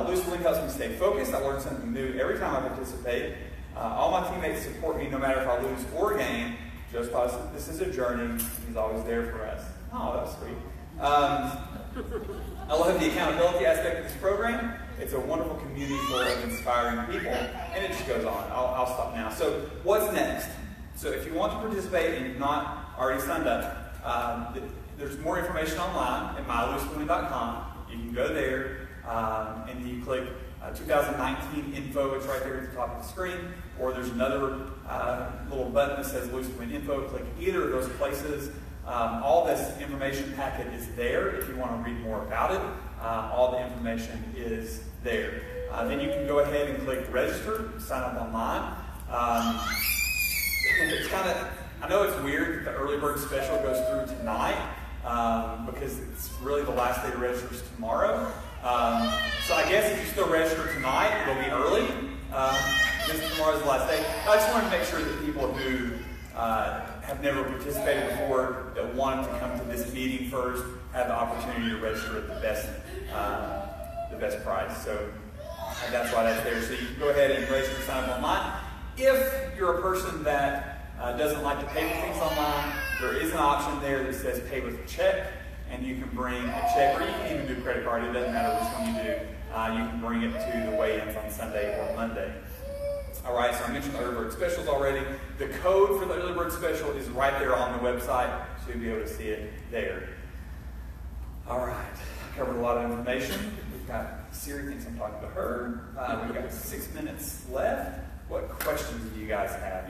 Lose to Win helps me stay focused. I learn something new every time I participate. All my teammates support me no matter if I lose or gain. Joe Sposs, this is a journey. He's always there for us. Oh, that's sweet. I love the accountability aspect of this program. It's a wonderful community full of inspiring people, and it just goes on. I'll stop now. So what's next? So if you want to participate and you've not already signed up, there's more information online at myloosetoWin.com. You can go there, and you click 2019 info. It's right there at the top of the screen. Or there's another little button that says Lose to Win info. Click either of those places. All this information packet is there if you want to read more about it. All the information is there. Then you can go ahead and click register, sign up online. It's I know it's weird that the early bird special goes through tonight because it's really the last day to register is tomorrow. So I guess if you still register tonight, it'll be early. This tomorrow tomorrow's the last day. I just wanted to make sure that people who have never participated before, that wanted to come to this meeting first, have the opportunity to register at the best price. So that's why that's there. So you can go ahead and register, sign up online. If you're a person that doesn't like to pay for things online, there is an option there that says pay with a check, and you can bring a check, or you can even do credit card. It doesn't matter which one you do. You can bring it to the weigh-ins on Sunday or Monday. All right, so I mentioned the early bird specials already. The code for the early bird special is right there on the website, so you'll be able to see it there. All right, I covered a lot of information. We've got Siri thinks I'm talking to her. We've got 6 minutes left. What questions do you guys have?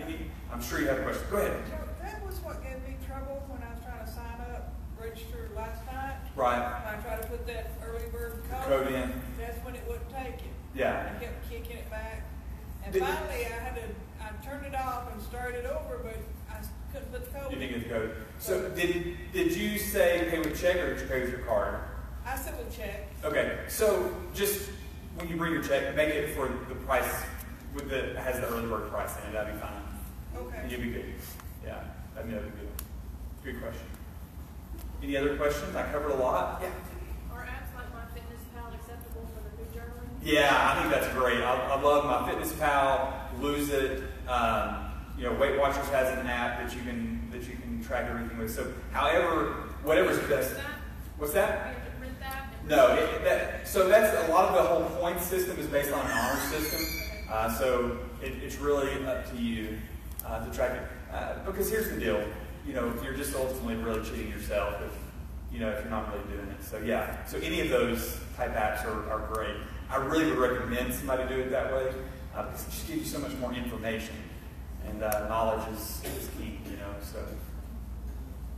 I'm sure you have questions. Go ahead. That was what gave me trouble when I was trying to sign up, register last night. Right. I tried to put that early bird Code in. That's when it wouldn't take it. Yeah. I kept kicking it back. And finally I turned it off and started over, but I couldn't put the code in. You didn't get the code. So did you say pay with check or did you pay with your card? I said with check. Okay. So just when you bring your check, make it for the price has the early bird price in it. That'd be fine. Okay. And you'll be good. Yeah. That'd be good. Good question. Any other questions? I covered a lot. Yeah. Are apps like MyFitnessPal acceptable for the food journaling? Yeah, I think that's great. I love MyFitnessPal, Lose It. Weight Watchers has an app that you can track everything with. So, whatever's best. What's that? You have to print that? No. So that's a lot of the whole point system is based on an honor system. So it's really up to you to track it. Because here's the deal. You're just ultimately really cheating yourself if you're not really doing it. So yeah. So any of those type apps are great. I really would recommend somebody do it that way because it just gives you so much more information, and knowledge is key. So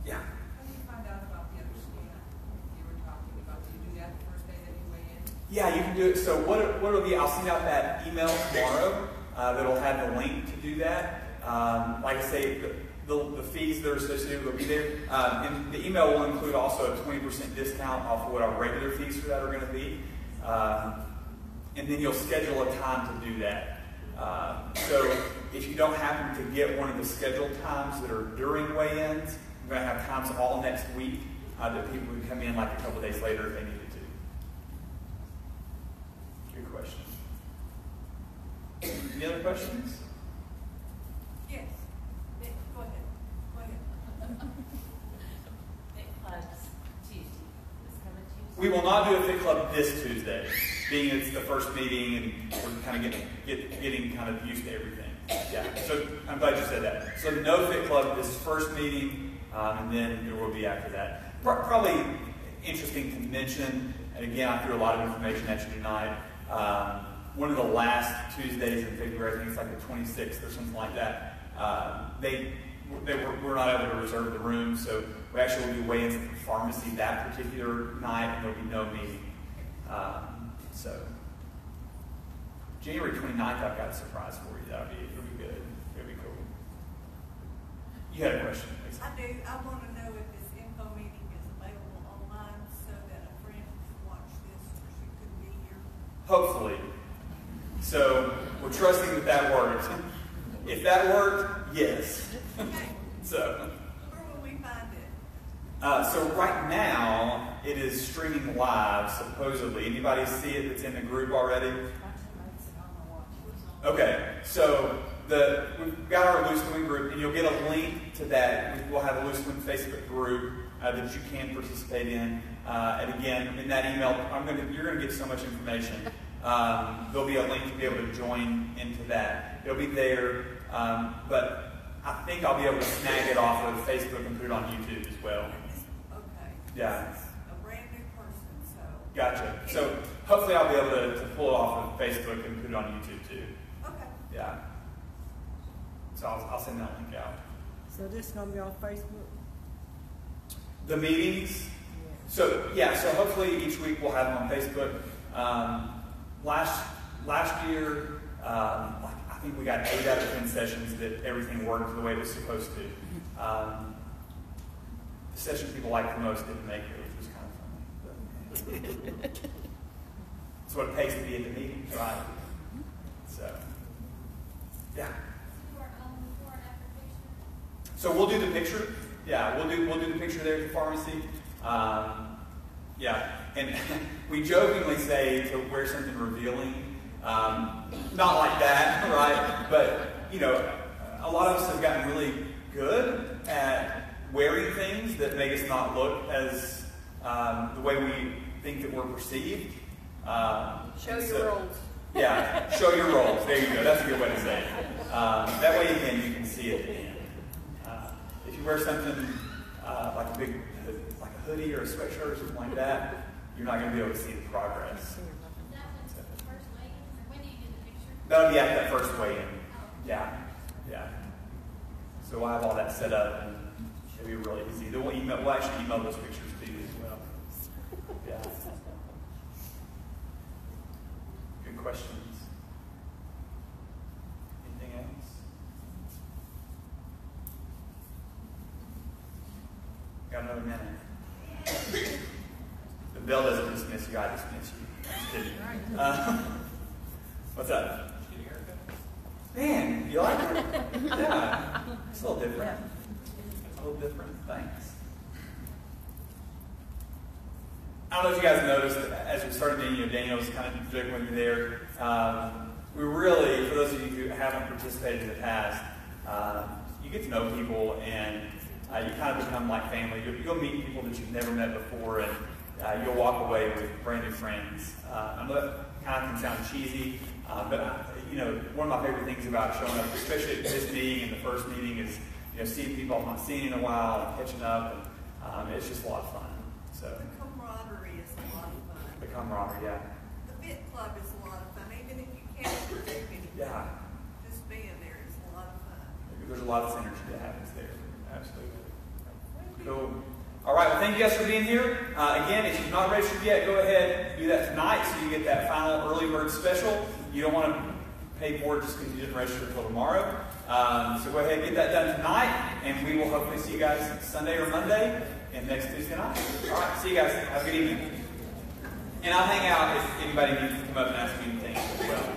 yeah. How do you find out about the other scan you were talking about? Do you do that the first day that you weigh in? Yeah, you can do it. So what it'll be, I'll send out that email tomorrow that'll have the link to do that. Like I say, the fees that are associated will be there. And the email will include also a 20% discount off of what our regular fees for that are going to be. And then you'll schedule a time to do that. So if you don't happen to get one of the scheduled times that are during weigh-ins, I'm going to have times all next week that people can come in like a couple days later if they needed to. Good question. Any other questions? Yes. Go ahead. Fit Club's Tuesday. This coming Tuesday. We will not do a Fit Club this Tuesday, being it's the first meeting and we're kind of getting kind of used to everything. Yeah, so I'm glad you said that. So no Fit Club this first meeting, and then there will be after that. Probably interesting to mention, and again, I threw a lot of information at you tonight. One of the last Tuesdays in February, I think it's like the 26th or something like that, we're not able to reserve the room, so we actually will do weigh-ins at the pharmacy that particular night, and there'll be no meeting. So January 29th, I've got a surprise for you. It'll be good. It'll be cool. You had a question, Lisa? I do. I want to know if this info meeting is available online so that a friend can watch this or she could be here. Hopefully. So we're trusting that works. If that worked, yes. Okay. So. Where will we find it? So right now, it is streaming live, supposedly. Anybody see it that's in the group already? Okay, so we've got our Loose Swing group, and you'll get a link to that. We'll have a Loose Swing Facebook group that you can participate in. And again, in that email, you're going to get so much information. There'll be a link to be able to join into that. It'll be there, but I think I'll be able to snag it off of Facebook and put it on YouTube as well. Okay. Yeah. This is a brand new person, so. Gotcha. So hopefully I'll be able to pull it off of Facebook and put it on YouTube too. Okay. Yeah. So I'll send that link out. So this is going to be on Facebook? The meetings. So yeah. So hopefully each week we'll have them on Facebook. Last year, I think we got 8 out of 10 sessions that everything worked the way it was supposed to. The session people liked the most didn't make it, which was kind of funny. That's what it takes to be at the meetings, right? So, Yeah. You are on before and after picture. So we'll do the picture. Yeah, we'll do the picture there at the pharmacy. Yeah, and we jokingly say to wear something revealing. Not like that, right? But you know, a lot of us have gotten really good at wearing things that make us not look as the way we think that we're perceived. Show your rolls. Yeah, show your rolls. There you go. That's a good way to say it. That way, again, you can see it. If you wear something like a hoodie or a sweatshirt or something like that, you're not going to be able to see the progress. Is that what's the first weigh-in? Or when do you do the picture? That'll be at that first weigh-in. Yeah, yeah. So we'll have all that set up, and it'll be really easy. We'll actually email those pictures to you as well. Yeah. Good questions. Anything else? Got another minute. The bell doesn't dismiss you, I dismiss you. Just kidding. What's up? Man, you like it? Yeah. It's a little different. It's a little different. Thanks. I don't know if you guys noticed, as we started meeting, Daniel was kind of joking with me there. We really, for those of you who haven't participated in the past, you get to know people, and you kind of become like family. You'll meet people that you've never met before, and you'll walk away with brand new friends. I know that kind of can sound cheesy, but one of my favorite things about showing up, especially at this meeting and the first meeting, is seeing people I've not seen in a while and catching up, and it's just a lot of fun. So The camaraderie is a lot of fun. the camaraderie, yeah. The Fit Club is a lot of fun, even if you can't do anything. Yeah. Just being there is a lot of fun. There's a lot of synergy that happens there. Absolutely. Cool. All right. Well, thank you guys for being here. Again, if you've not registered yet, go ahead and do that tonight so you get that final early bird special. You don't want to pay for it just because you didn't register until tomorrow. So go ahead and get that done tonight, and we will hopefully see you guys Sunday or Monday and next Tuesday night. All right. See you guys. Have a good evening. And I'll hang out if anybody needs to come up and ask me anything as well.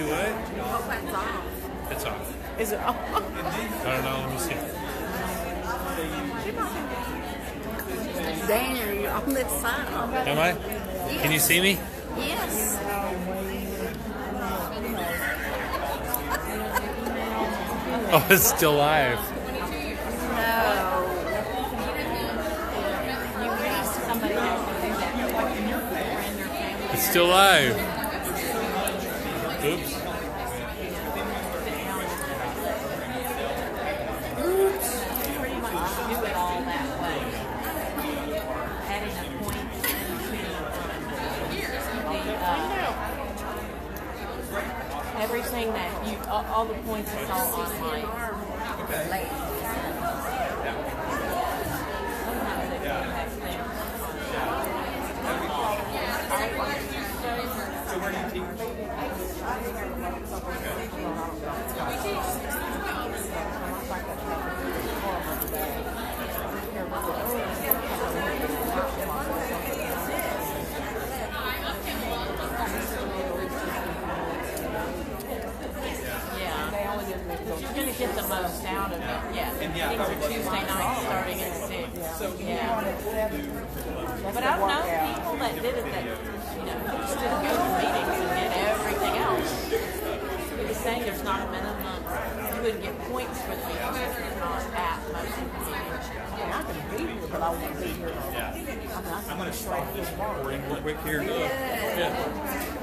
Do what? Hope that's off. It's off. Is it off? I don't know. Let me see. Dana, you're on this side. Am I? Can you see me? Yes. Oh, it's still live. No. Somebody has to do that. Like your friend or family. It's still live. Oops. Pretty much do it all that way. Adding a point into everything that you, all the points is all online. Okay. Sometimes they do have things. So where do you teach? Yeah. You're going to get the most out of it. Yeah. And yeah, Things are Tuesday nights starting at 6. Yeah. But I've known people that did it that, just didn't go to meetings and did everything else. He was saying there's not a minimum. You wouldn't get points for the meetings if you're not at most of the meetings. I can be here, but I won't be here. Yeah. I'm I'm going to stop this recording real quick here. Yeah.